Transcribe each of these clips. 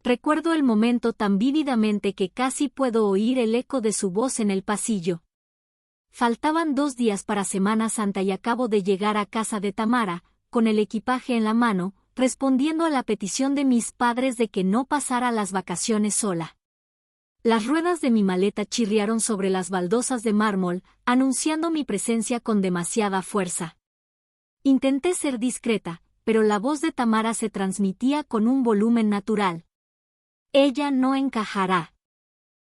Recuerdo el momento tan vívidamente que casi puedo oír el eco de su voz en el pasillo. Faltaban 2 días para Semana Santa y acabo de llegar a casa de Tamara, con el equipaje en la mano, respondiendo a la petición de mis padres de que no pasara las vacaciones sola. Las ruedas de mi maleta chirriaron sobre las baldosas de mármol, anunciando mi presencia con demasiada fuerza. Intenté ser discreta, pero la voz de Tamara se transmitía con un volumen natural. Ella no encajará.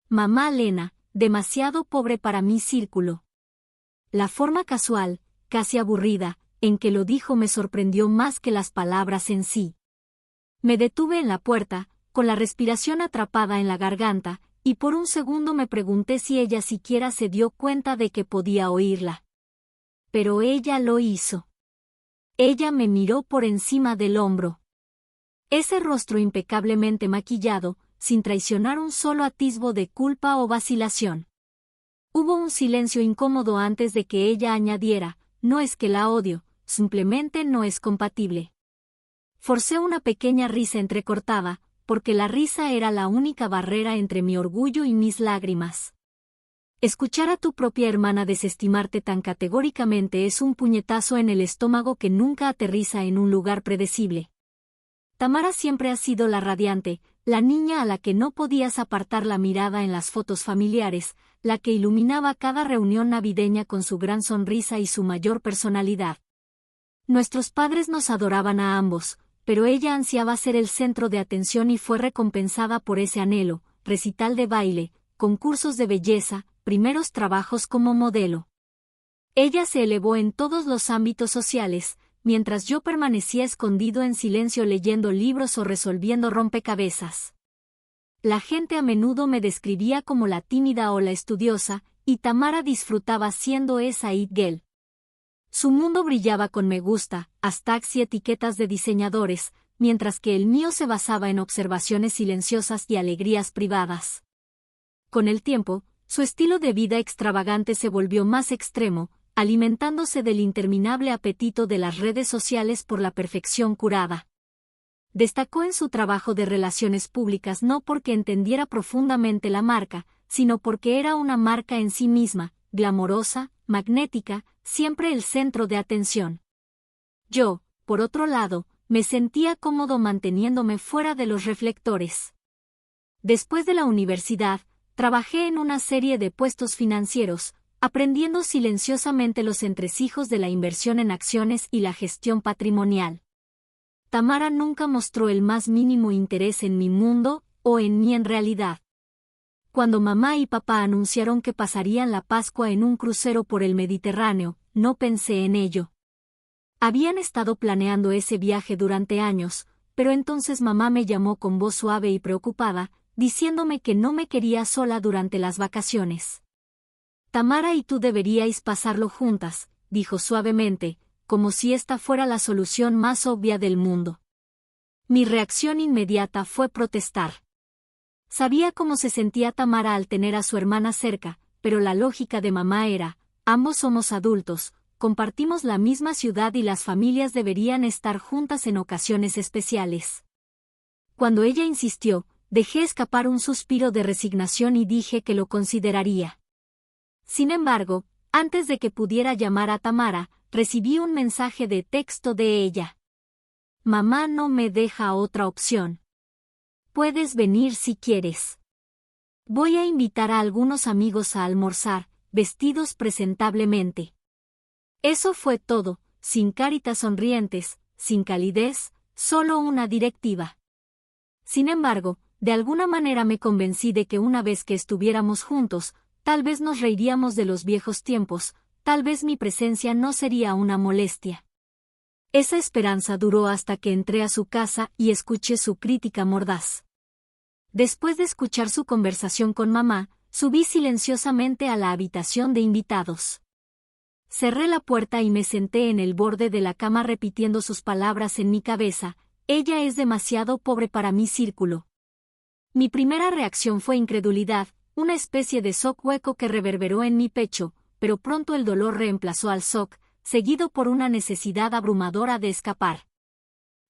Mamá Lena, demasiado pobre para mi círculo. La forma casual, casi aburrida, en que lo dijo me sorprendió más que las palabras en sí. Me detuve en la puerta, con la respiración atrapada en la garganta, y por un segundo me pregunté si ella siquiera se dio cuenta de que podía oírla. Pero ella lo hizo. Ella me miró por encima del hombro. Ese rostro impecablemente maquillado, sin traicionar un solo atisbo de culpa o vacilación. Hubo un silencio incómodo antes de que ella añadiera, no es que la odio, simplemente no es compatible. Forcé una pequeña risa entrecortada, porque la risa era la única barrera entre mi orgullo y mis lágrimas. Escuchar a tu propia hermana desestimarte tan categóricamente es un puñetazo en el estómago que nunca aterriza en un lugar predecible. Tamara siempre ha sido la radiante, la niña a la que no podías apartar la mirada en las fotos familiares, la que iluminaba cada reunión navideña con su gran sonrisa y su mayor personalidad. Nuestros padres nos adoraban a ambos, pero ella ansiaba ser el centro de atención y fue recompensada por ese anhelo, recital de baile, concursos de belleza, primeros trabajos como modelo. Ella se elevó en todos los ámbitos sociales, mientras yo permanecía escondido en silencio leyendo libros o resolviendo rompecabezas. La gente a menudo me describía como la tímida o la estudiosa, y Tamara disfrutaba siendo esa it girl. Su mundo brillaba con me gusta, hashtags y etiquetas de diseñadores, mientras que el mío se basaba en observaciones silenciosas y alegrías privadas. Con el tiempo, su estilo de vida extravagante se volvió más extremo, alimentándose del interminable apetito de las redes sociales por la perfección curada. Destacó en su trabajo de relaciones públicas no porque entendiera profundamente la marca, sino porque era una marca en sí misma, glamorosa, magnética, siempre el centro de atención. Yo, por otro lado, me sentía cómodo manteniéndome fuera de los reflectores. Después de la universidad, trabajé en una serie de puestos financieros, aprendiendo silenciosamente los entresijos de la inversión en acciones y la gestión patrimonial. Tamara nunca mostró el más mínimo interés en mi mundo, o en mí en realidad. Cuando mamá y papá anunciaron que pasarían la Pascua en un crucero por el Mediterráneo, no pensé en ello. Habían estado planeando ese viaje durante años, pero entonces mamá me llamó con voz suave y preocupada, diciéndome que no me quería sola durante las vacaciones. Tamara y tú deberíais pasarlo juntas, dijo suavemente, como si esta fuera la solución más obvia del mundo. Mi reacción inmediata fue protestar. Sabía cómo se sentía Tamara al tener a su hermana cerca, pero la lógica de mamá era, ambos somos adultos, compartimos la misma ciudad y las familias deberían estar juntas en ocasiones especiales. Cuando ella insistió, dejé escapar un suspiro de resignación y dije que lo consideraría. Sin embargo, antes de que pudiera llamar a Tamara, recibí un mensaje de texto de ella. Mamá no me deja otra opción. Puedes venir si quieres. Voy a invitar a algunos amigos a almorzar, vestidos presentablemente. Eso fue todo, sin caritas sonrientes, sin calidez, solo una directiva. Sin embargo, de alguna manera me convencí de que una vez que estuviéramos juntos, tal vez nos reiríamos de los viejos tiempos, tal vez mi presencia no sería una molestia. Esa esperanza duró hasta que entré a su casa y escuché su crítica mordaz. Después de escuchar su conversación con mamá, subí silenciosamente a la habitación de invitados. Cerré la puerta y me senté en el borde de la cama repitiendo sus palabras en mi cabeza, ella es demasiado pobre para mi círculo. Mi primera reacción fue incredulidad, una especie de shock hueco que reverberó en mi pecho, pero pronto el dolor reemplazó al shock, seguido por una necesidad abrumadora de escapar.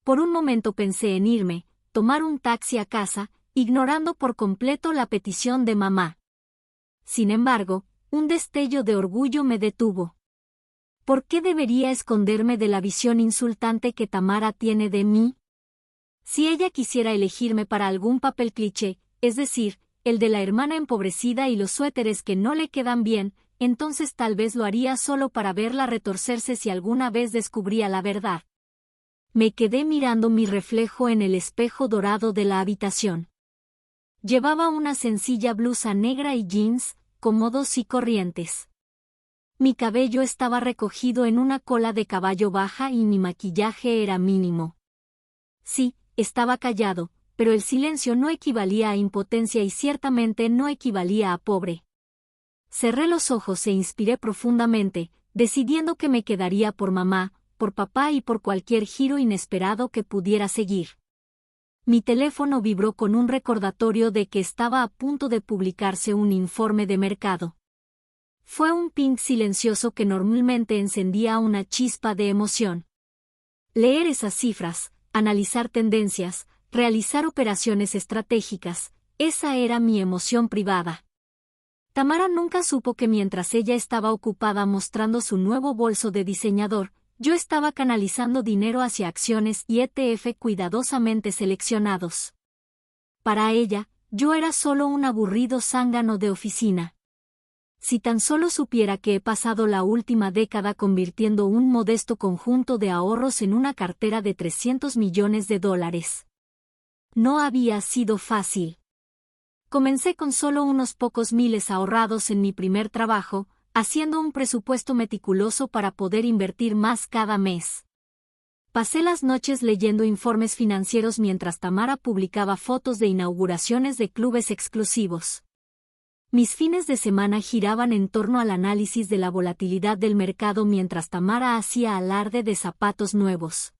Por un momento pensé en irme, tomar un taxi a casa, ignorando por completo la petición de mamá. Sin embargo, un destello de orgullo me detuvo. ¿Por qué debería esconderme de la visión insultante que Tamara tiene de mí? Si ella quisiera elegirme para algún papel cliché, es decir, el de la hermana empobrecida y los suéteres que no le quedan bien, entonces tal vez lo haría solo para verla retorcerse si alguna vez descubría la verdad. Me quedé mirando mi reflejo en el espejo dorado de la habitación. Llevaba una sencilla blusa negra y jeans, cómodos y corrientes. Mi cabello estaba recogido en una cola de caballo baja y mi maquillaje era mínimo. Sí, estaba callado, pero el silencio no equivalía a impotencia y ciertamente no equivalía a pobre. Cerré los ojos e inspiré profundamente, decidiendo que me quedaría por mamá, por papá y por cualquier giro inesperado que pudiera seguir. Mi teléfono vibró con un recordatorio de que estaba a punto de publicarse un informe de mercado. Fue un ping silencioso que normalmente encendía una chispa de emoción. Leer esas cifras, analizar tendencias, realizar operaciones estratégicas, esa era mi emoción privada. Tamara nunca supo que mientras ella estaba ocupada mostrando su nuevo bolso de diseñador, yo estaba canalizando dinero hacia acciones y ETF cuidadosamente seleccionados. Para ella, yo era solo un aburrido zángano de oficina. Si tan solo supiera que he pasado la última década convirtiendo un modesto conjunto de ahorros en una cartera de $300 millones. No había sido fácil. Comencé con solo unos pocos miles ahorrados en mi primer trabajo, haciendo un presupuesto meticuloso para poder invertir más cada mes. Pasé las noches leyendo informes financieros mientras Tamara publicaba fotos de inauguraciones de clubes exclusivos. Mis fines de semana giraban en torno al análisis de la volatilidad del mercado mientras Tamara hacía alarde de zapatos nuevos.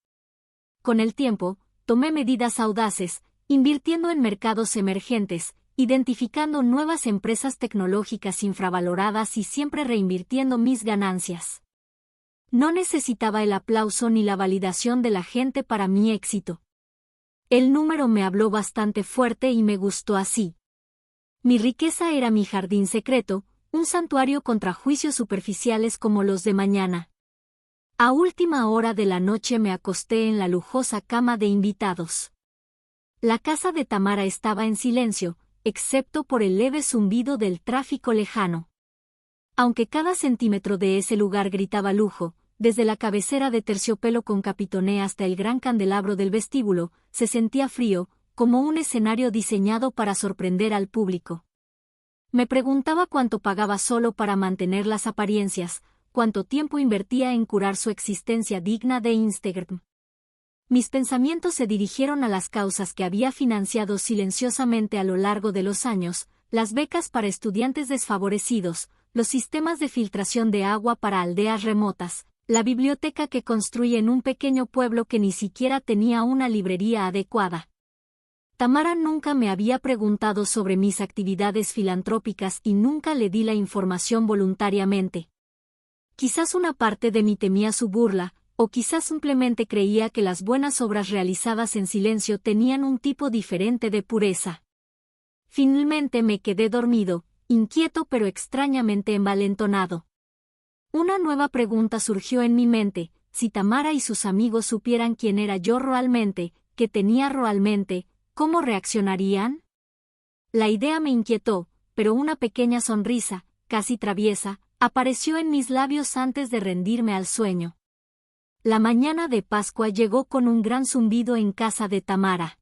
Con el tiempo, tomé medidas audaces, invirtiendo en mercados emergentes, identificando nuevas empresas tecnológicas infravaloradas y siempre reinvirtiendo mis ganancias. No necesitaba el aplauso ni la validación de la gente para mi éxito. El número me habló bastante fuerte y me gustó así. Mi riqueza era mi jardín secreto, un santuario contra juicios superficiales como los de mañana. A última hora de la noche me acosté en la lujosa cama de invitados. La casa de Tamara estaba en silencio, excepto por el leve zumbido del tráfico lejano. Aunque cada centímetro de ese lugar gritaba lujo, desde la cabecera de terciopelo con capitoné hasta el gran candelabro del vestíbulo, se sentía frío, como un escenario diseñado para sorprender al público. Me preguntaba cuánto pagaba solo para mantener las apariencias, cuánto tiempo invertía en curar su existencia digna de Instagram. Mis pensamientos se dirigieron a las causas que había financiado silenciosamente a lo largo de los años, las becas para estudiantes desfavorecidos, los sistemas de filtración de agua para aldeas remotas, la biblioteca que construí en un pequeño pueblo que ni siquiera tenía una librería adecuada. Tamara nunca me había preguntado sobre mis actividades filantrópicas y nunca le di la información voluntariamente. Quizás una parte de mí temía su burla, o quizás simplemente creía que las buenas obras realizadas en silencio tenían un tipo diferente de pureza. Finalmente me quedé dormido, inquieto pero extrañamente envalentonado. Una nueva pregunta surgió en mi mente: si Tamara y sus amigos supieran quién era yo realmente, qué tenía realmente, ¿cómo reaccionarían? La idea me inquietó, pero una pequeña sonrisa, casi traviesa, apareció en mis labios antes de rendirme al sueño. La mañana de Pascua llegó con un gran zumbido en casa de Tamara.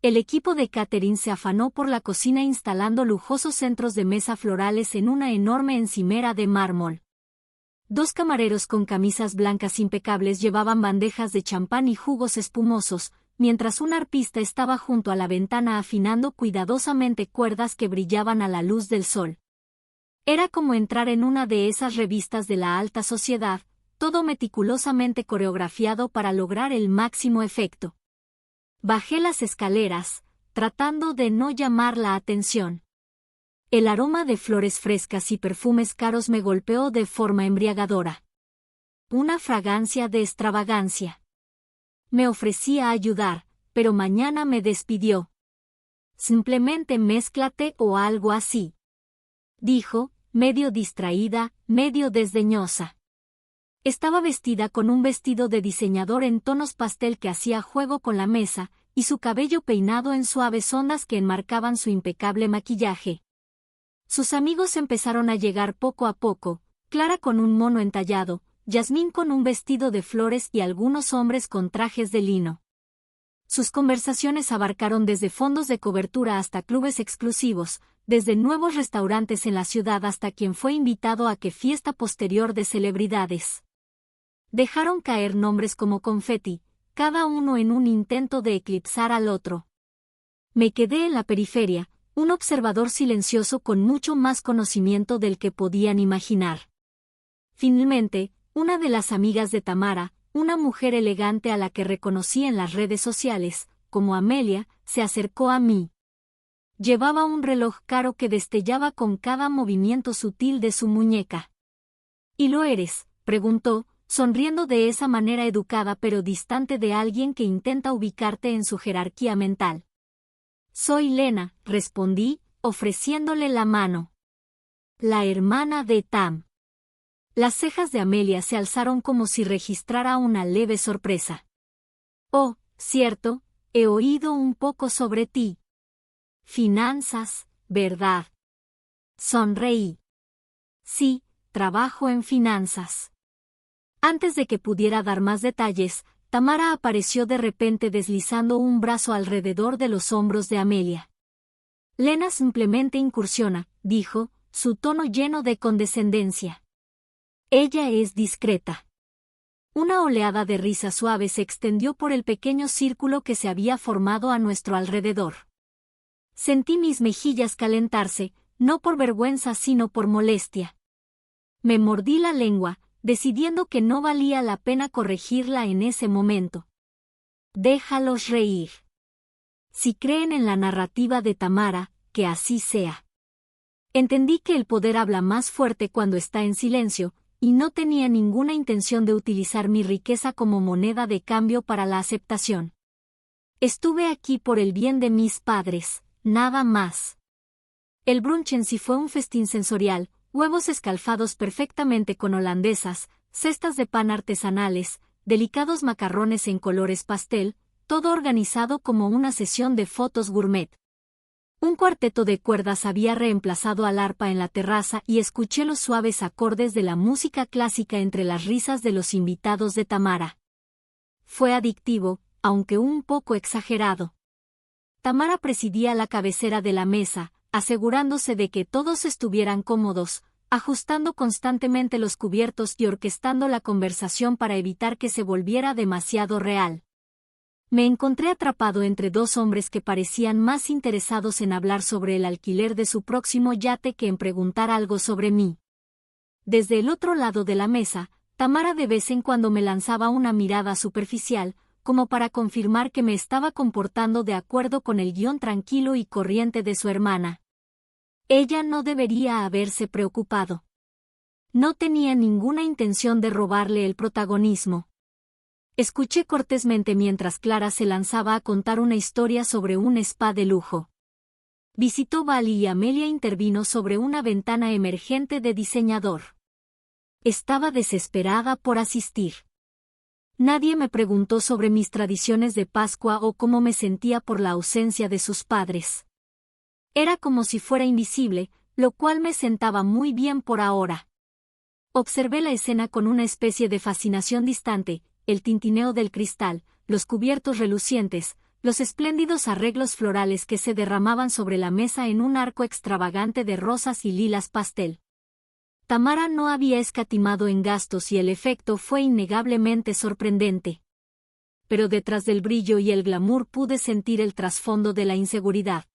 El equipo de catering se afanó por la cocina instalando lujosos centros de mesa florales en una enorme encimera de mármol. 2 camareros con camisas blancas impecables llevaban bandejas de champán y jugos espumosos, mientras un arpista estaba junto a la ventana afinando cuidadosamente cuerdas que brillaban a la luz del sol. Era como entrar en una de esas revistas de la alta sociedad, todo meticulosamente coreografiado para lograr el máximo efecto. Bajé las escaleras, tratando de no llamar la atención. El aroma de flores frescas y perfumes caros me golpeó de forma embriagadora. Una fragancia de extravagancia. Me ofrecí a ayudar, pero mañana me despidió. Simplemente mézclate o algo así. Dijo, medio distraída, medio desdeñosa. Estaba vestida con un vestido de diseñador en tonos pastel que hacía juego con la mesa, y su cabello peinado en suaves ondas que enmarcaban su impecable maquillaje. Sus amigos empezaron a llegar poco a poco, Clara con un mono entallado, Yasmín con un vestido de flores y algunos hombres con trajes de lino. Sus conversaciones abarcaron desde fondos de cobertura hasta clubes exclusivos, desde nuevos restaurantes en la ciudad hasta quien fue invitado a qué fiesta posterior de celebridades. Dejaron caer nombres como confeti, cada uno en un intento de eclipsar al otro. Me quedé en la periferia, un observador silencioso con mucho más conocimiento del que podían imaginar. Finalmente, una de las amigas de Tamara, una mujer elegante a la que reconocí en las redes sociales, como Amelia, se acercó a mí. Llevaba un reloj caro que destellaba con cada movimiento sutil de su muñeca. ¿Y lo eres?, preguntó, sonriendo de esa manera educada pero distante de alguien que intenta ubicarte en su jerarquía mental. Soy Lena, respondí, ofreciéndole la mano. La hermana de Tam. Las cejas de Amelia se alzaron como si registrara una leve sorpresa. Oh, cierto, he oído un poco sobre ti. Finanzas, ¿verdad? Sonreí. Sí, trabajo en finanzas. Antes de que pudiera dar más detalles, Tamara apareció de repente deslizando un brazo alrededor de los hombros de Amelia. Lena simplemente incursiona, dijo, su tono lleno de condescendencia. Ella es discreta. Una oleada de risa suave se extendió por el pequeño círculo que se había formado a nuestro alrededor. Sentí mis mejillas calentarse, no por vergüenza sino por molestia. Me mordí la lengua, decidiendo que no valía la pena corregirla en ese momento. Déjalos reír. Si creen en la narrativa de Tamara, que así sea. Entendí que el poder habla más fuerte cuando está en silencio, y no tenía ninguna intención de utilizar mi riqueza como moneda de cambio para la aceptación. Estuve aquí por el bien de mis padres, nada más. El brunch en sí fue un festín sensorial, huevos escalfados perfectamente con holandesas, cestas de pan artesanales, delicados macarrones en colores pastel, todo organizado como una sesión de fotos gourmet. Un cuarteto de cuerdas había reemplazado al arpa en la terraza y escuché los suaves acordes de la música clásica entre las risas de los invitados de Tamara. Fue adictivo, aunque un poco exagerado. Tamara presidía la cabecera de la mesa, asegurándose de que todos estuvieran cómodos, ajustando constantemente los cubiertos y orquestando la conversación para evitar que se volviera demasiado real. Me encontré atrapado entre dos hombres que parecían más interesados en hablar sobre el alquiler de su próximo yate que en preguntar algo sobre mí. Desde el otro lado de la mesa, Tamara de vez en cuando me lanzaba una mirada superficial, como para confirmar que me estaba comportando de acuerdo con el guión tranquilo y corriente de su hermana. Ella no debería haberse preocupado. No tenía ninguna intención de robarle el protagonismo. Escuché cortésmente mientras Clara se lanzaba a contar una historia sobre un spa de lujo. Visitó Bali y Amelia intervino sobre una ventana emergente de diseñador. Estaba desesperada por asistir. Nadie me preguntó sobre mis tradiciones de Pascua o cómo me sentía por la ausencia de sus padres. Era como si fuera invisible, lo cual me sentaba muy bien por ahora. Observé la escena con una especie de fascinación distante, el tintineo del cristal, los cubiertos relucientes, los espléndidos arreglos florales que se derramaban sobre la mesa en un arco extravagante de rosas y lilas pastel. Tamara no había escatimado en gastos y el efecto fue innegablemente sorprendente. Pero detrás del brillo y el glamour pude sentir el trasfondo de la inseguridad.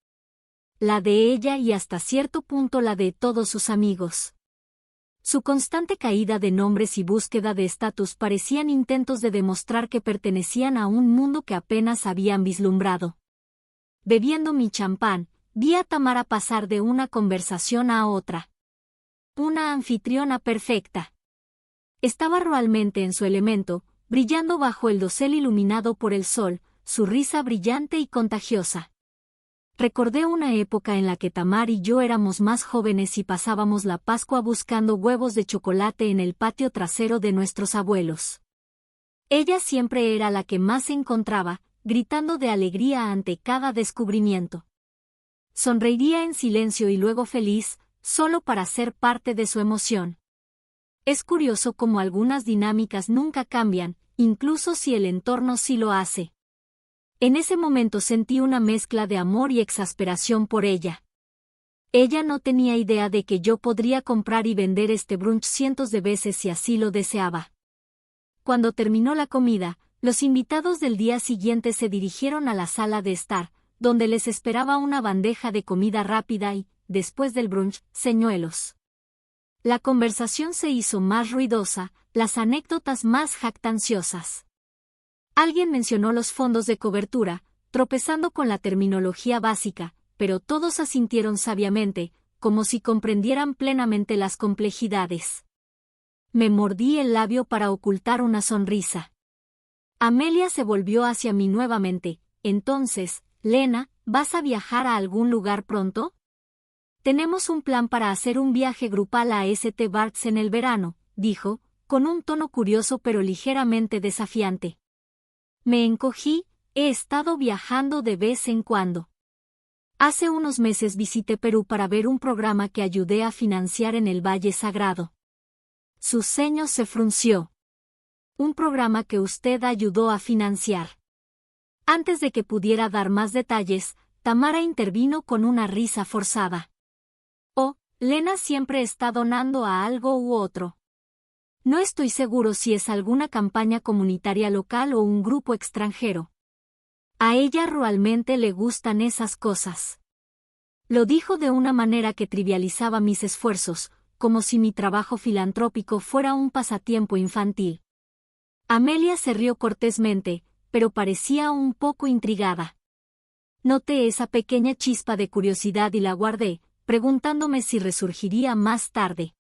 La de ella y hasta cierto punto la de todos sus amigos. Su constante caída de nombres y búsqueda de estatus parecían intentos de demostrar que pertenecían a un mundo que apenas habían vislumbrado. Bebiendo mi champán, vi a Tamara pasar de una conversación a otra. Una anfitriona perfecta. Estaba realmente en su elemento, brillando bajo el dosel iluminado por el sol, su risa brillante y contagiosa. Recordé una época en la que Tamara y yo éramos más jóvenes y pasábamos la Pascua buscando huevos de chocolate en el patio trasero de nuestros abuelos. Ella siempre era la que más se encontraba, gritando de alegría ante cada descubrimiento. Sonreiría en silencio y luego feliz, solo para ser parte de su emoción. Es curioso cómo algunas dinámicas nunca cambian, incluso si el entorno sí lo hace. En ese momento sentí una mezcla de amor y exasperación por ella. Ella no tenía idea de que yo podría comprar y vender este brunch cientos de veces si así lo deseaba. Cuando terminó la comida, los invitados del día siguiente se dirigieron a la sala de estar, donde les esperaba una bandeja de comida rápida y, después del brunch, señuelos. La conversación se hizo más ruidosa, las anécdotas más jactanciosas. Alguien mencionó los fondos de cobertura, tropezando con la terminología básica, pero todos asintieron sabiamente, como si comprendieran plenamente las complejidades. Me mordí el labio para ocultar una sonrisa. Amelia se volvió hacia mí nuevamente. Entonces, Lena, ¿vas a viajar a algún lugar pronto? Tenemos un plan para hacer un viaje grupal a St. Barts en el verano, dijo, con un tono curioso pero ligeramente desafiante. Me encogí, he estado viajando de vez en cuando. Hace unos meses visité Perú para ver un programa que ayudé a financiar en el Valle Sagrado. Su ceño se frunció. Un programa que usted ayudó a financiar. Antes de que pudiera dar más detalles, Tamara intervino con una risa forzada. Oh, Lena siempre está donando a algo u otro. No estoy seguro si es alguna campaña comunitaria local o un grupo extranjero. A ella realmente le gustan esas cosas. Lo dijo de una manera que trivializaba mis esfuerzos, como si mi trabajo filantrópico fuera un pasatiempo infantil. Amelia se rió cortésmente, pero parecía un poco intrigada. Noté esa pequeña chispa de curiosidad y la guardé, preguntándome si resurgiría más tarde.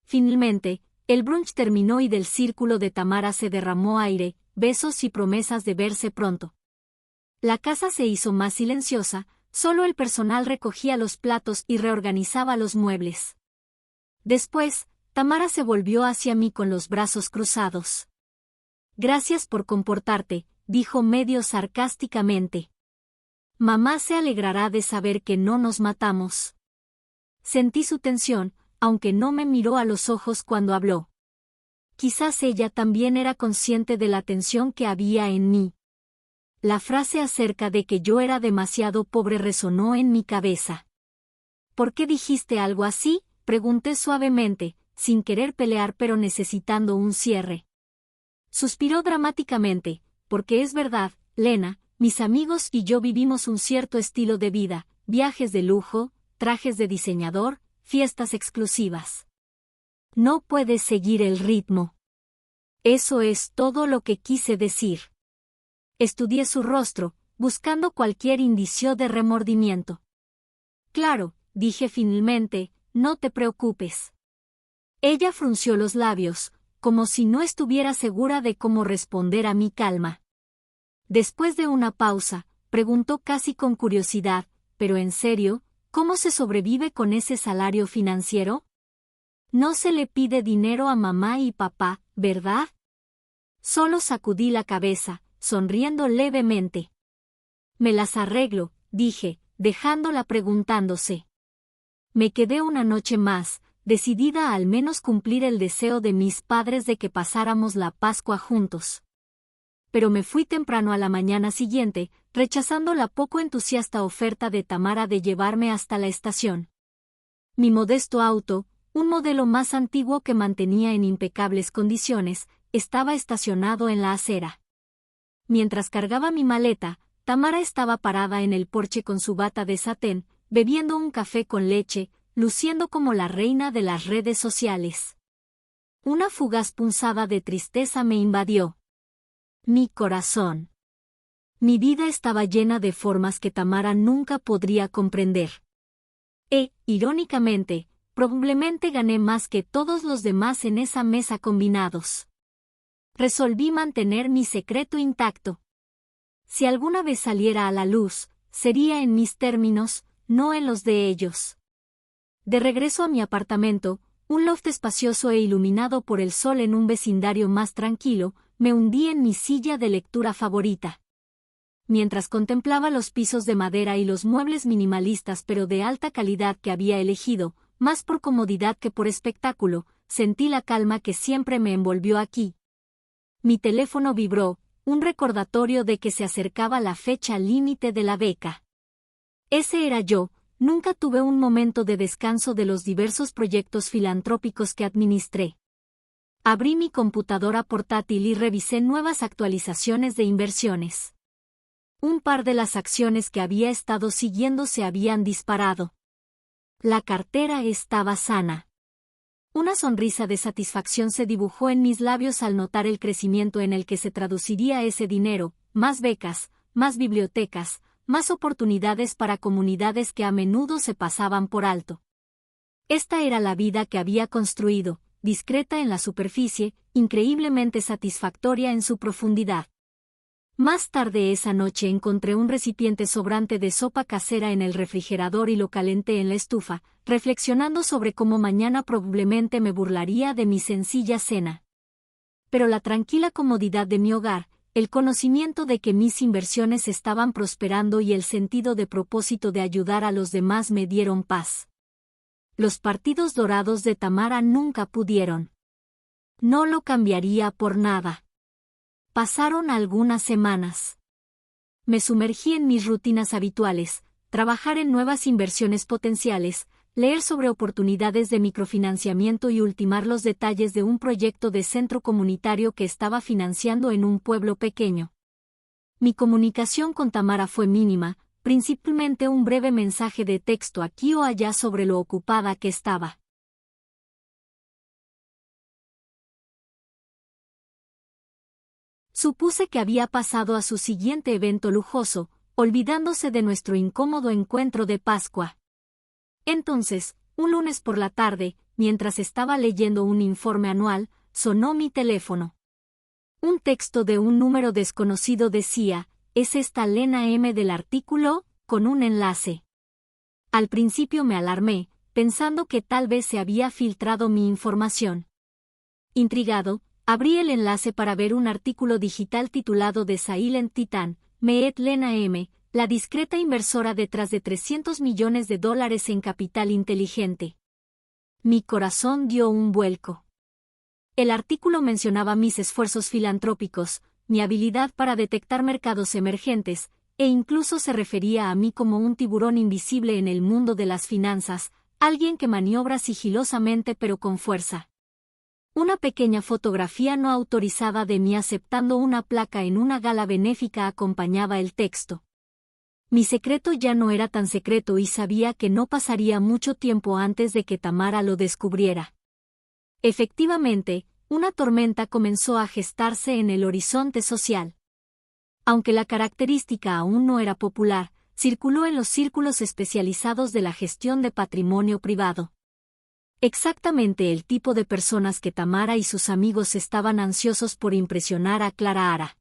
Finalmente, el brunch terminó y del círculo de Tamara se derramó aire, besos y promesas de verse pronto. La casa se hizo más silenciosa, solo el personal recogía los platos y reorganizaba los muebles. Después, Tamara se volvió hacia mí con los brazos cruzados. Gracias por comportarte, dijo medio sarcásticamente. Mamá se alegrará de saber que no nos matamos. Sentí su tensión, aunque no me miró a los ojos cuando habló. Quizás ella también era consciente de la tensión que había en mí. La frase acerca de que yo era demasiado pobre resonó en mi cabeza. ¿Por qué dijiste algo así?, pregunté suavemente, sin querer pelear pero necesitando un cierre. Suspiró dramáticamente, porque es verdad, Lena, mis amigos y yo vivimos un cierto estilo de vida, viajes de lujo, trajes de diseñador, fiestas exclusivas. No puedes seguir el ritmo. Eso es todo lo que quise decir. Estudié su rostro, buscando cualquier indicio de remordimiento. Claro, dije finalmente, no te preocupes. Ella frunció los labios, como si no estuviera segura de cómo responder a mi calma. Después de una pausa, preguntó casi con curiosidad, pero en serio, ¿cómo se sobrevive con ese salario financiero? No se le pide dinero a mamá y papá, ¿verdad? Solo sacudí la cabeza, sonriendo levemente. Me las arreglo, dije, dejándola preguntándose. Me quedé una noche más, decidida a al menos cumplir el deseo de mis padres de que pasáramos la Pascua juntos. Pero me fui temprano a la mañana siguiente, rechazando la poco entusiasta oferta de Tamara de llevarme hasta la estación. Mi modesto auto, un modelo más antiguo que mantenía en impecables condiciones, estaba estacionado en la acera. Mientras cargaba mi maleta, Tamara estaba parada en el porche con su bata de satén, bebiendo un café con leche, luciendo como la reina de las redes sociales. Una fugaz punzada de tristeza me invadió. Mi corazón. Mi vida estaba llena de formas que Tamara nunca podría comprender. Irónicamente, probablemente gané más que todos los demás en esa mesa combinados. Resolví mantener mi secreto intacto. Si alguna vez saliera a la luz, sería en mis términos, no en los de ellos. De regreso a mi apartamento, un loft espacioso e iluminado por el sol en un vecindario más tranquilo, me hundí en mi silla de lectura favorita. Mientras contemplaba los pisos de madera y los muebles minimalistas pero de alta calidad que había elegido, más por comodidad que por espectáculo, sentí la calma que siempre me envolvió aquí. Mi teléfono vibró, un recordatorio de que se acercaba la fecha límite de la beca. Ese era yo. Nunca tuve un momento de descanso de los diversos proyectos filantrópicos que administré. Abrí mi computadora portátil y revisé nuevas actualizaciones de inversiones. Un par de las acciones que había estado siguiendo se habían disparado. La cartera estaba sana. Una sonrisa de satisfacción se dibujó en mis labios al notar el crecimiento en el que se traduciría ese dinero, más becas, más bibliotecas, más oportunidades para comunidades que a menudo se pasaban por alto. Esta era la vida que había construido, discreta en la superficie, increíblemente satisfactoria en su profundidad. Más tarde esa noche encontré un recipiente sobrante de sopa casera en el refrigerador y lo calenté en la estufa, reflexionando sobre cómo mañana probablemente me burlaría de mi sencilla cena. Pero la tranquila comodidad de mi hogar, el conocimiento de que mis inversiones estaban prosperando y el sentido de propósito de ayudar a los demás me dieron paz. Los partidos dorados de Tamara nunca pudieron. No lo cambiaría por nada. Pasaron algunas semanas. Me sumergí en mis rutinas habituales, trabajar en nuevas inversiones potenciales, leer sobre oportunidades de microfinanciamiento y ultimar los detalles de un proyecto de centro comunitario que estaba financiando en un pueblo pequeño. Mi comunicación con Tamara fue mínima, principalmente un breve mensaje de texto aquí o allá sobre lo ocupada que estaba. Supuse que había pasado a su siguiente evento lujoso, olvidándose de nuestro incómodo encuentro de Pascua. Entonces, un lunes por la tarde, mientras estaba leyendo un informe anual, sonó mi teléfono. Un texto de un número desconocido decía, ¿es esta Lena M. del artículo?, con un enlace. Al principio me alarmé, pensando que tal vez se había filtrado mi información. Intrigado, abrí el enlace para ver un artículo digital titulado The Silent Titan, Meet Lena M., la discreta inversora detrás de $300 millones en capital inteligente. Mi corazón dio un vuelco. El artículo mencionaba mis esfuerzos filantrópicos, mi habilidad para detectar mercados emergentes, e incluso se refería a mí como un tiburón invisible en el mundo de las finanzas, alguien que maniobra sigilosamente pero con fuerza. Una pequeña fotografía no autorizada de mí aceptando una placa en una gala benéfica acompañaba el texto. Mi secreto ya no era tan secreto y sabía que no pasaría mucho tiempo antes de que Tamara lo descubriera. Efectivamente, una tormenta comenzó a gestarse en el horizonte social. Aunque la característica aún no era popular, circuló en los círculos especializados de la gestión de patrimonio privado. Exactamente el tipo de personas que Tamara y sus amigos estaban ansiosos por impresionar a Clara Ara.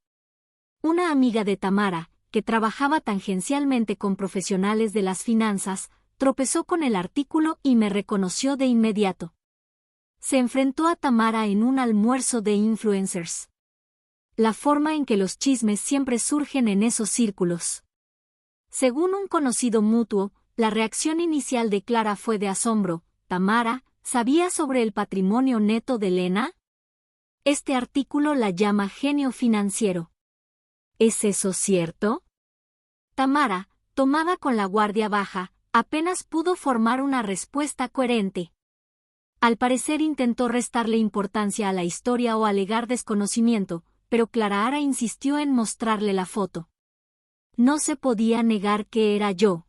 Una amiga de Tamara, que trabajaba tangencialmente con profesionales de las finanzas, tropezó con el artículo y me reconoció de inmediato. Se enfrentó a Tamara en un almuerzo de influencers. La forma en que los chismes siempre surgen en esos círculos. Según un conocido mutuo, la reacción inicial de Clara fue de asombro. Tamara, ¿sabía sobre el patrimonio neto de Lena? Este artículo la llama genio financiero. ¿Es eso cierto? Tamara, tomada con la guardia baja, apenas pudo formar una respuesta coherente. Al parecer intentó restarle importancia a la historia o alegar desconocimiento, pero Clara Ara insistió en mostrarle la foto. No se podía negar que era yo.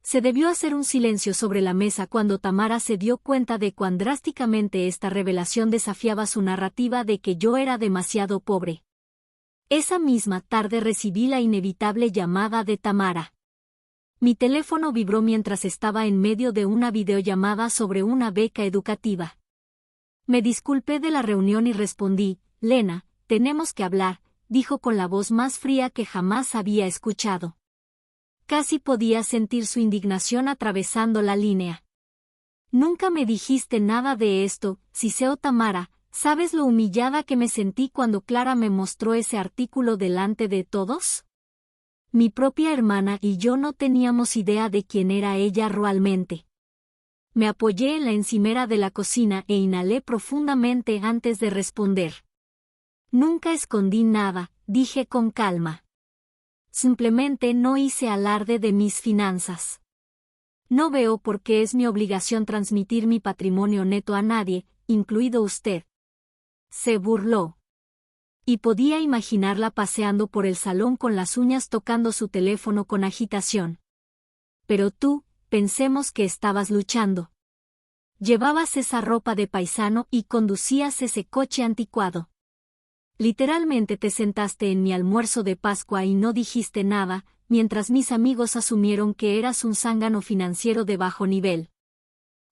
Se debió hacer un silencio sobre la mesa cuando Tamara se dio cuenta de cuán drásticamente esta revelación desafiaba su narrativa de que yo era demasiado pobre. Esa misma tarde recibí la inevitable llamada de Tamara. Mi teléfono vibró mientras estaba en medio de una videollamada sobre una beca educativa. Me disculpé de la reunión y respondí, Lena, tenemos que hablar, dijo con la voz más fría que jamás había escuchado. Casi podía sentir su indignación atravesando la línea. Nunca me dijiste nada de esto, Siseo Tamara. ¿Sabes lo humillada que me sentí cuando Clara me mostró ese artículo delante de todos? Mi propia hermana y yo no teníamos idea de quién era ella realmente. Me apoyé en la encimera de la cocina e inhalé profundamente antes de responder. Nunca escondí nada, dije con calma. Simplemente no hice alarde de mis finanzas. No veo por qué es mi obligación transmitir mi patrimonio neto a nadie, incluido usted. Se burló. Y podía imaginarla paseando por el salón con las uñas tocando su teléfono con agitación. Pero tú, pensemos que estabas luchando. Llevabas esa ropa de paisano y conducías ese coche anticuado. Literalmente te sentaste en mi almuerzo de Pascua y no dijiste nada, mientras mis amigos asumieron que eras un zángano financiero de bajo nivel.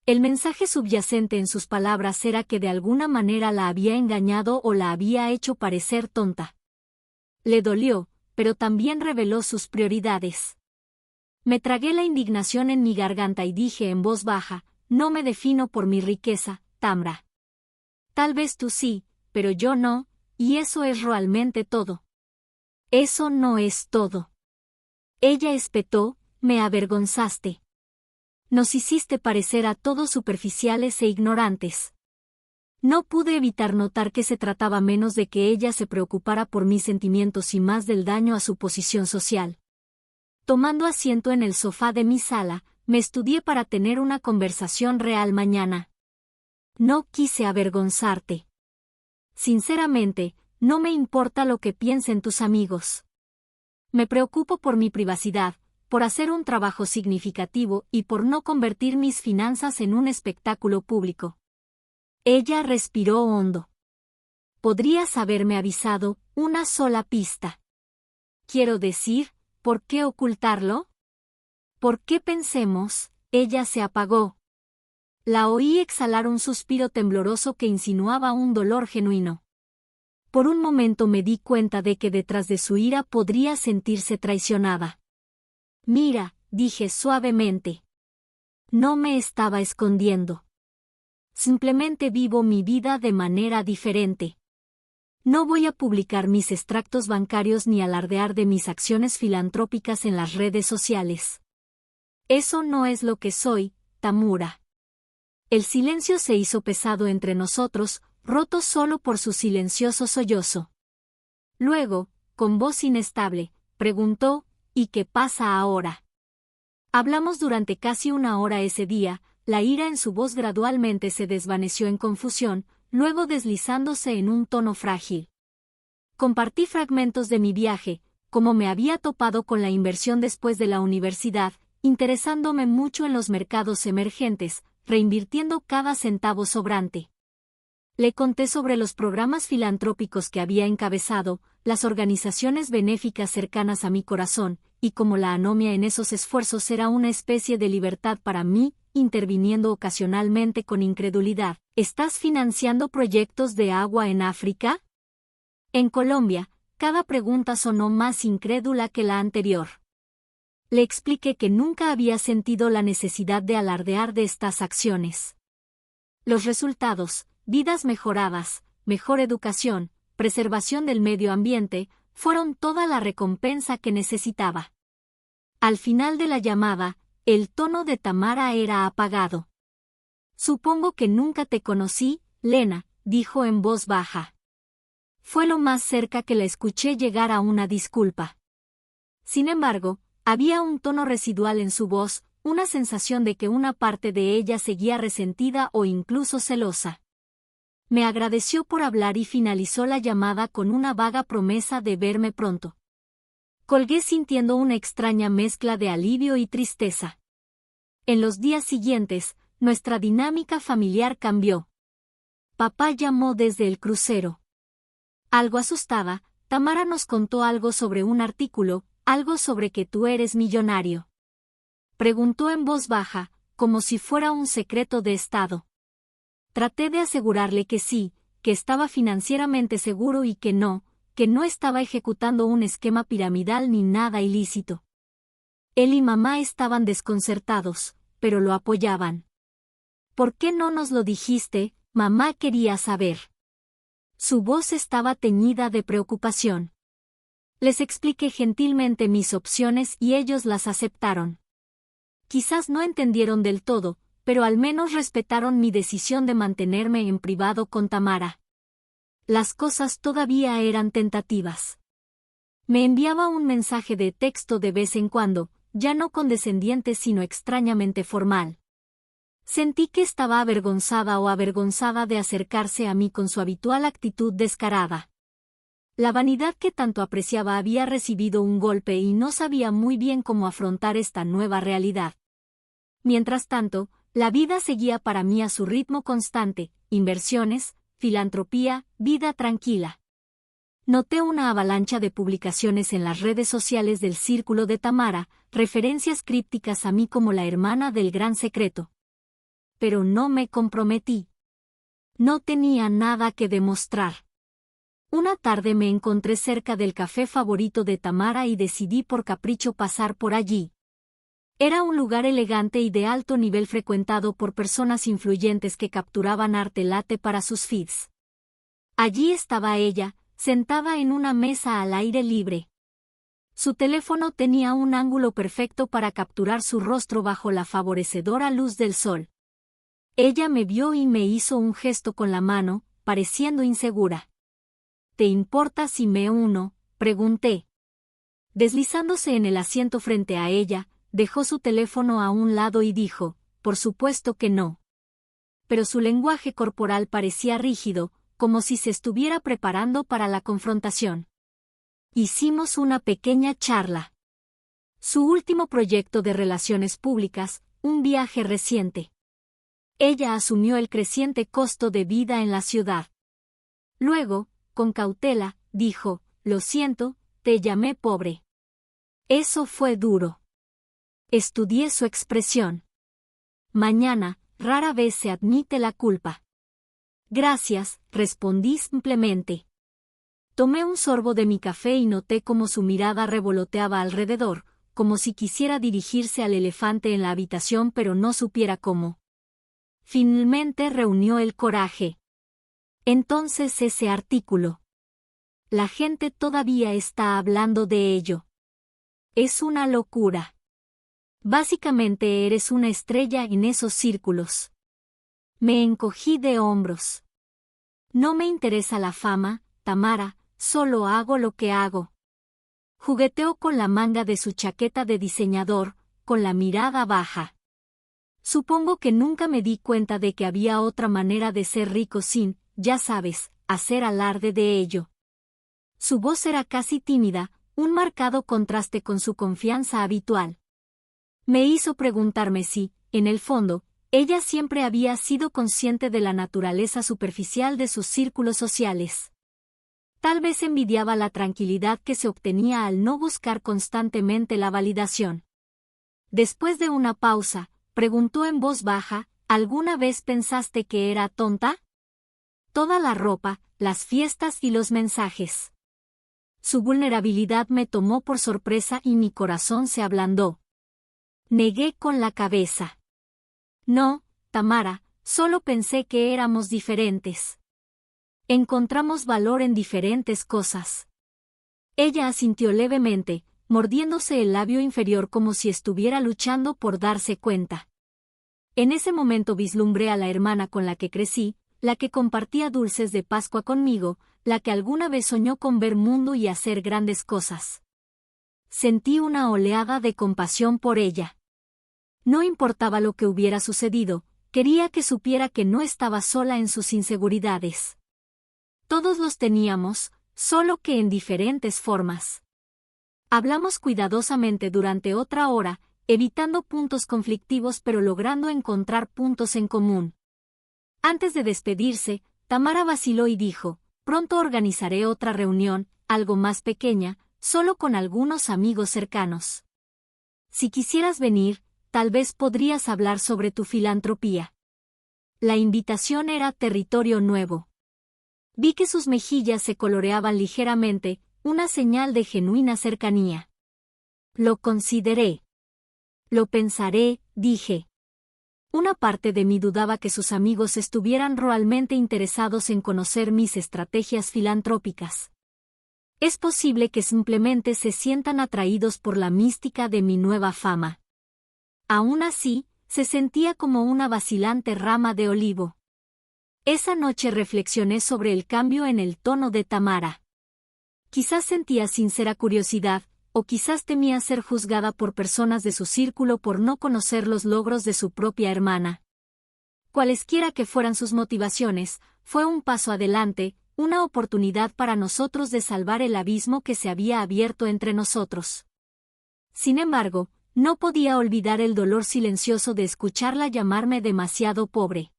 El mensaje subyacente en sus palabras era que de alguna manera la había engañado o la había hecho parecer tonta. Le dolió, pero también reveló sus prioridades. Me tragué la indignación en mi garganta y dije en voz baja, no me defino por mi riqueza, Tamra. Tal vez tú sí, pero yo no, y eso es realmente todo. Eso no es todo. Ella espetó, me avergonzaste. Nos hiciste parecer a todos superficiales e ignorantes. No pude evitar notar que se trataba menos de que ella se preocupara por mis sentimientos y más del daño a su posición social. Tomando asiento en el sofá de mi sala, me estudié para tener una conversación real mañana. No quise avergonzarte. Sinceramente, no me importa lo que piensen tus amigos. Me preocupo por mi privacidad, por hacer un trabajo significativo y por no convertir mis finanzas en un espectáculo público. Ella respiró hondo. Podrías haberme avisado, una sola pista. Quiero decir, ¿por qué ocultarlo? ¿Por qué pensemos? Ella se apagó. La oí exhalar un suspiro tembloroso que insinuaba un dolor genuino. Por un momento me di cuenta de que detrás de su ira podría sentirse traicionada. Mira, dije suavemente. No me estaba escondiendo. Simplemente vivo mi vida de manera diferente. No voy a publicar mis extractos bancarios ni alardear de mis acciones filantrópicas en las redes sociales. Eso no es lo que soy, Tamura. El silencio se hizo pesado entre nosotros, roto solo por su silencioso sollozo. Luego, con voz inestable, preguntó, ¿y qué pasa ahora? Hablamos durante casi una hora ese día, la ira en su voz gradualmente se desvaneció en confusión, luego deslizándose en un tono frágil. Compartí fragmentos de mi viaje, cómo me había topado con la inversión después de la universidad, interesándome mucho en los mercados emergentes, reinvirtiendo cada centavo sobrante. Le conté sobre los programas filantrópicos que había encabezado, las organizaciones benéficas cercanas a mi corazón, y cómo la anomia en esos esfuerzos era una especie de libertad para mí, interviniendo ocasionalmente con incredulidad. ¿Estás financiando proyectos de agua en África? En Colombia, cada pregunta sonó más incrédula que la anterior. Le expliqué que nunca había sentido la necesidad de alardear de estas acciones. Los resultados, vidas mejoradas, mejor educación, preservación del medio ambiente, fueron toda la recompensa que necesitaba. Al final de la llamada, el tono de Tamara era apagado. Supongo que nunca te conocí, Lena, dijo en voz baja. Fue lo más cerca que la escuché llegar a una disculpa. Sin embargo, había un tono residual en su voz, una sensación de que una parte de ella seguía resentida o incluso celosa. Me agradeció por hablar y finalizó la llamada con una vaga promesa de verme pronto. Colgué sintiendo una extraña mezcla de alivio y tristeza. En los días siguientes, nuestra dinámica familiar cambió. Papá llamó desde el crucero. Algo asustada, Tamara nos contó algo sobre un artículo, algo sobre que tú eres millonario. Preguntó en voz baja, como si fuera un secreto de estado. Traté de asegurarle que sí, que estaba financieramente seguro y que que no estaba ejecutando un esquema piramidal ni nada ilícito. Él y mamá estaban desconcertados, pero lo apoyaban. ¿Por qué no nos lo dijiste? Mamá quería saber. Su voz estaba teñida de preocupación. Les expliqué gentilmente mis opciones y ellos las aceptaron. Quizás no entendieron del todo, pero al menos respetaron mi decisión de mantenerme en privado con Tamara. Las cosas todavía eran tentativas. Me enviaba un mensaje de texto de vez en cuando, ya no condescendiente sino extrañamente formal. Sentí que estaba avergonzada de acercarse a mí con su habitual actitud descarada. La vanidad que tanto apreciaba había recibido un golpe y no sabía muy bien cómo afrontar esta nueva realidad. Mientras tanto, la vida seguía para mí a su ritmo constante: inversiones, filantropía, vida tranquila. Noté una avalancha de publicaciones en las redes sociales del círculo de Tamara, referencias crípticas a mí como la hermana del gran secreto. Pero no me comprometí. No tenía nada que demostrar. Una tarde me encontré cerca del café favorito de Tamara y decidí por capricho pasar por allí. Era un lugar elegante y de alto nivel frecuentado por personas influyentes que capturaban arte latte para sus feeds. Allí estaba ella, sentada en una mesa al aire libre. Su teléfono tenía un ángulo perfecto para capturar su rostro bajo la favorecedora luz del sol. Ella me vio y me hizo un gesto con la mano, pareciendo insegura. ¿Te importa si me uno?, pregunté. Deslizándose en el asiento frente a ella, dejó su teléfono a un lado y dijo: por supuesto que no. Pero su lenguaje corporal parecía rígido, como si se estuviera preparando para la confrontación. Hicimos una pequeña charla. Su último proyecto de relaciones públicas, un viaje reciente. Ella asumió el creciente costo de vida en la ciudad. Luego, con cautela, dijo: lo siento, te llamé pobre. Eso fue duro. Estudié su expresión. Mañana, rara vez se admite la culpa. Gracias, respondí simplemente. Tomé un sorbo de mi café y noté cómo su mirada revoloteaba alrededor, como si quisiera dirigirse al elefante en la habitación pero no supiera cómo. Finalmente reunió el coraje. Entonces ese artículo. La gente todavía está hablando de ello. Es una locura. Básicamente eres una estrella en esos círculos. Me encogí de hombros. No me interesa la fama, Tamara, solo hago lo que hago. Jugueteó con la manga de su chaqueta de diseñador, con la mirada baja. Supongo que nunca me di cuenta de que había otra manera de ser rico sin, ya sabes, hacer alarde de ello. Su voz era casi tímida, un marcado contraste con su confianza habitual. Me hizo preguntarme si, en el fondo, ella siempre había sido consciente de la naturaleza superficial de sus círculos sociales. Tal vez envidiaba la tranquilidad que se obtenía al no buscar constantemente la validación. Después de una pausa, preguntó en voz baja: ¿alguna vez pensaste que era tonta? Toda la ropa, las fiestas y los mensajes. Su vulnerabilidad me tomó por sorpresa y mi corazón se ablandó. Negué con la cabeza. No, Tamara, solo pensé que éramos diferentes. Encontramos valor en diferentes cosas. Ella asintió levemente, mordiéndose el labio inferior como si estuviera luchando por darse cuenta. En ese momento vislumbré a la hermana con la que crecí, la que compartía dulces de Pascua conmigo, la que alguna vez soñó con ver mundo y hacer grandes cosas. Sentí una oleada de compasión por ella. No importaba lo que hubiera sucedido, quería que supiera que no estaba sola en sus inseguridades. Todos los teníamos, solo que en diferentes formas. Hablamos cuidadosamente durante otra hora, evitando puntos conflictivos pero logrando encontrar puntos en común. Antes de despedirse, Tamara vaciló y dijo: pronto organizaré otra reunión, algo más pequeña, solo con algunos amigos cercanos. Si quisieras venir, tal vez podrías hablar sobre tu filantropía. La invitación era territorio nuevo. Vi que sus mejillas se coloreaban ligeramente, una señal de genuina cercanía. Lo consideré. Lo pensaré, dije. Una parte de mí dudaba que sus amigos estuvieran realmente interesados en conocer mis estrategias filantrópicas. Es posible que simplemente se sientan atraídos por la mística de mi nueva fama. Aún así, se sentía como una vacilante rama de olivo. Esa noche reflexioné sobre el cambio en el tono de Tamara. Quizás sentía sincera curiosidad, o quizás temía ser juzgada por personas de su círculo por no conocer los logros de su propia hermana. Cualesquiera que fueran sus motivaciones, fue un paso adelante, una oportunidad para nosotros de salvar el abismo que se había abierto entre nosotros. Sin embargo, no podía olvidar el dolor silencioso de escucharla llamarme demasiado pobre.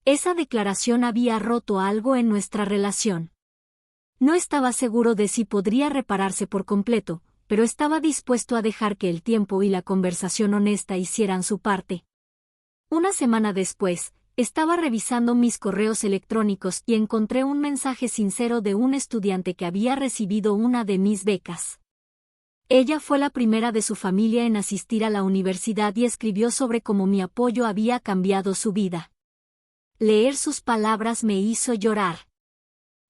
Esa declaración había roto algo en nuestra relación. No estaba seguro de si podría repararse por completo, pero estaba dispuesto a dejar que el tiempo y la conversación honesta hicieran su parte. Una semana después, estaba revisando mis correos electrónicos y encontré un mensaje sincero de un estudiante que había recibido una de mis becas. Ella fue la primera de su familia en asistir a la universidad y escribió sobre cómo mi apoyo había cambiado su vida. Leer sus palabras me hizo llorar.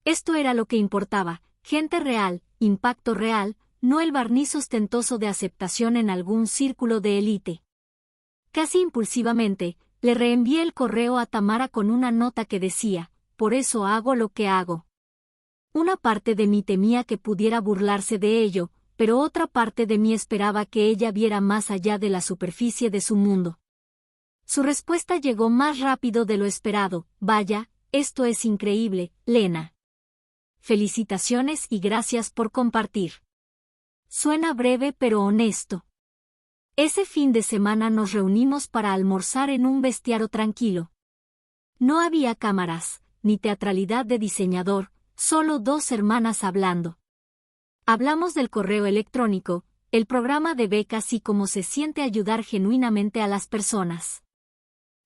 Esto era lo que importaba, gente real, impacto real, no el barniz ostentoso de aceptación en algún círculo de élite. Casi impulsivamente, le reenvié el correo a Tamara con una nota que decía, por eso hago lo que hago. Una parte de mí temía que pudiera burlarse de ello, pero otra parte de mí esperaba que ella viera más allá de la superficie de su mundo. Su respuesta llegó más rápido de lo esperado, vaya, esto es increíble, Lena. Felicitaciones y gracias por compartir. Suena breve pero honesto. Ese fin de semana nos reunimos para almorzar en un bestiario tranquilo. No había cámaras, ni teatralidad de diseñador, solo dos hermanas hablando. Hablamos del correo electrónico, el programa de becas y cómo se siente ayudar genuinamente a las personas.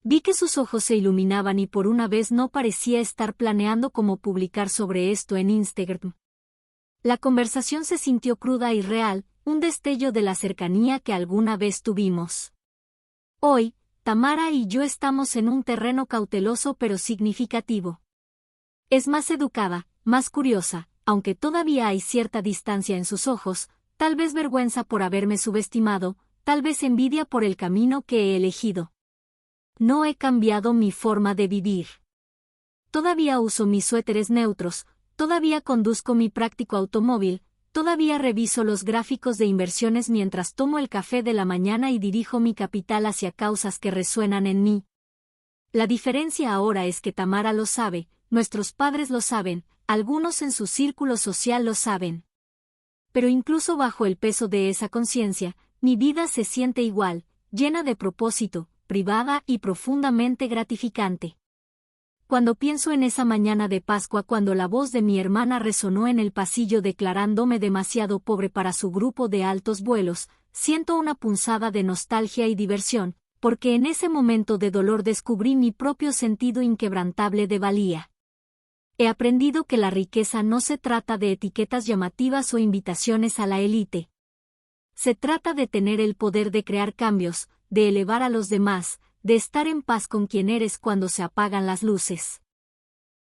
Vi que sus ojos se iluminaban y por una vez no parecía estar planeando cómo publicar sobre esto en Instagram. La conversación se sintió cruda y real, un destello de la cercanía que alguna vez tuvimos. Hoy, Tamara y yo estamos en un terreno cauteloso pero significativo. Es más educada, más curiosa, aunque todavía hay cierta distancia en sus ojos, tal vez vergüenza por haberme subestimado, tal vez envidia por el camino que he elegido. No he cambiado mi forma de vivir. Todavía uso mis suéteres neutros, todavía conduzco mi práctico automóvil, todavía reviso los gráficos de inversiones mientras tomo el café de la mañana y dirijo mi capital hacia causas que resuenan en mí. La diferencia ahora es que Tamara lo sabe, nuestros padres lo saben, algunos en su círculo social lo saben. Pero incluso bajo el peso de esa conciencia, mi vida se siente igual, llena de propósito, privada y profundamente gratificante. Cuando pienso en esa mañana de Pascua cuando la voz de mi hermana resonó en el pasillo declarándome demasiado pobre para su grupo de altos vuelos, siento una punzada de nostalgia y diversión, porque en ese momento de dolor descubrí mi propio sentido inquebrantable de valía. He aprendido que la riqueza no se trata de etiquetas llamativas o invitaciones a la élite. Se trata de tener el poder de crear cambios, de elevar a los demás, de estar en paz con quien eres cuando se apagan las luces.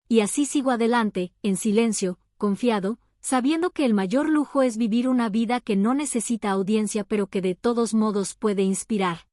Y así sigo adelante, en silencio, confiado, sabiendo que el mayor lujo es vivir una vida que no necesita audiencia pero que de todos modos puede inspirar.